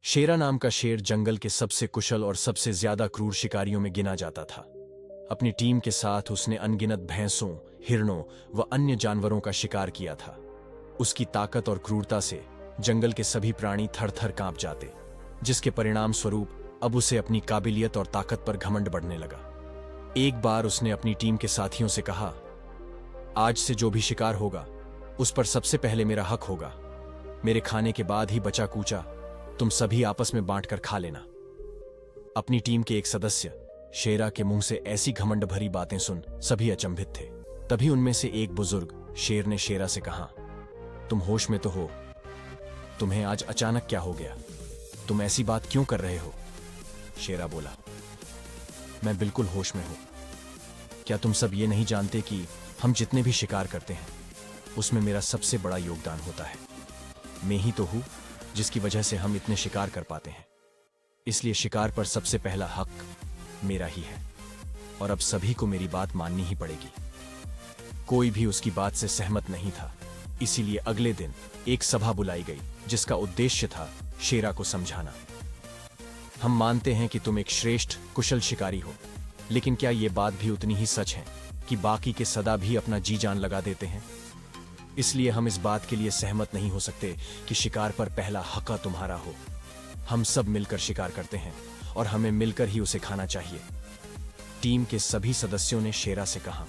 शेरा नाम का शेर जंगल के सबसे कुशल और सबसे ज्यादा क्रूर शिकारियों में गिना जाता था। अपनी टीम के साथ उसने अनगिनत भैंसों, हिरणों व अन्य जानवरों का शिकार किया था। उसकी ताकत और क्रूरता से जंगल के सभी प्राणी थर थर कांप जाते, जिसके परिणाम स्वरूप अब उसे अपनी काबिलियत और ताकत पर घमंड बढ़ने लगा। एक बार उसने अपनी टीम के साथियों से कहा, आज से जो भी शिकार होगा उस पर सबसे पहले मेरा हक होगा। मेरे खाने के बाद ही बचा कूचा तुम सभी आपस में बांटकर खा लेना। अपनी टीम के एक सदस्य शेरा के मुंह से ऐसी घमंड भरी बातें सुन सभी अचंभित थे। तभी उनमें से एक बुजुर्ग शेर ने शेरा से कहा, तुम होश में तो हो? तुम्हें आज अचानक क्या हो गया? तुम ऐसी बात क्यों कर रहे हो? शेरा बोला, मैं बिल्कुल होश में हूं। क्या तुम सब ये नहीं जानते कि हम जितने भी शिकार करते हैं उसमें मेरा सबसे बड़ा योगदान होता है। मैं ही तो हूं जिसकी वजह से हम इतने शिकार कर पाते हैं। इसलिए शिकार पर सबसे पहला हक मेरा ही है और अब सभी को मेरी बात माननी ही पड़ेगी। कोई भी उसकी बात से सहमत नहीं था, इसीलिए अगले दिन एक सभा बुलाई गई जिसका उद्देश्य था शेरा को समझाना। हम मानते हैं कि तुम एक श्रेष्ठ कुशल शिकारी हो, लेकिन क्या यह बात भी उतनी ही सच है कि बाकी के सदा भी अपना जी जान लगा देते हैं? इसलिए हम इस बात के लिए सहमत नहीं हो सकते कि शिकार पर पहला हक तुम्हारा हो। हम सब मिलकर शिकार करते हैं और हमें मिलकर ही उसे खाना चाहिए। टीम के सभी सदस्यों ने शेरा से कहा।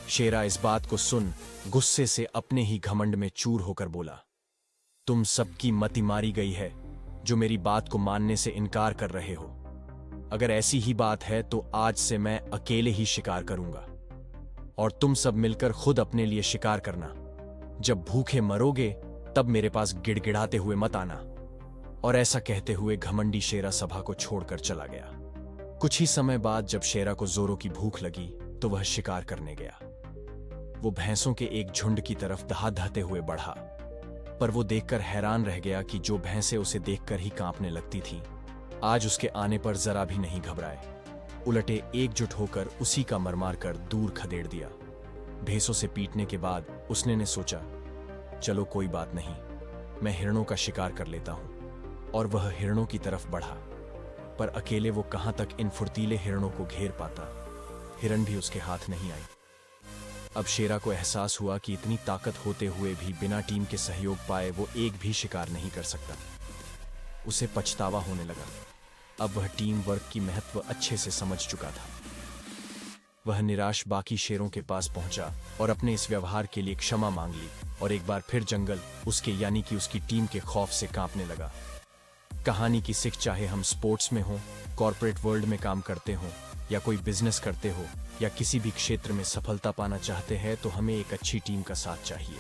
शेरा इस बात को सुन गुस्से से अपने ही घमंड में चूर होकर बोला, तुम सबकी मति मारी गई है जो मेरी बात को मानने से इनकार कर रहे हो। अगर ऐसी ही बात है तो आज से मैं अकेले ही शिकार करूंगा और तुम सब मिलकर खुद अपने लिए शिकार करना। जब भूखे मरोगे तब मेरे पास गिड़गिड़ाते हुए मत आना। और ऐसा कहते हुए घमंडी शेरा सभा को छोड़कर चला गया। कुछ ही समय बाद जब शेरा को जोरों की भूख लगी तो वह शिकार करने गया। वो भैंसों के एक झुंड की तरफ दहादहते हुए बढ़ा, पर वो देखकर हैरान रह गया कि जो भैंसें उसे देखकर ही कांपने लगती थीं, आज उसके आने पर जरा भी नहीं घबराए। उलटे एकजुट होकर उसी का मरमार कर दूर खदेड़ दिया। भैंसों से पीटने के बाद उसने ने सोचा, चलो कोई बात नहीं, मैं हिरणों का शिकार कर लेता हूं। और वह हिरणों की तरफ बढ़ा, पर अकेले वो कहां तक इन फुर्तीले हिरणों को घेर पाता। हिरण भी उसके हाथ नहीं आई। अब शेरा को एहसास हुआ कि इतनी ताकत होते हुए भी बिना टीम के सहयोग पाए वो एक भी शिकार नहीं कर सकता। उसे पछतावा होने लगा। अब वह टीम वर्क की महत्व अच्छे से समझ चुका था। वह निराश बाकी शेरों के पास पहुंचा और अपने इस व्यवहार के लिए क्षमा मांग ली और एक बार फिर जंगल उसके यानी कि उसकी टीम के खौफ से कांपने लगा। कहानी की सीख, चाहे हम स्पोर्ट्स में हो, कॉर्पोरेट वर्ल्ड में काम करते हो या कोई बिजनेस करते हो या किसी भी क्षेत्र में सफलता पाना चाहते हैं, तो हमें एक अच्छी टीम का साथ चाहिए।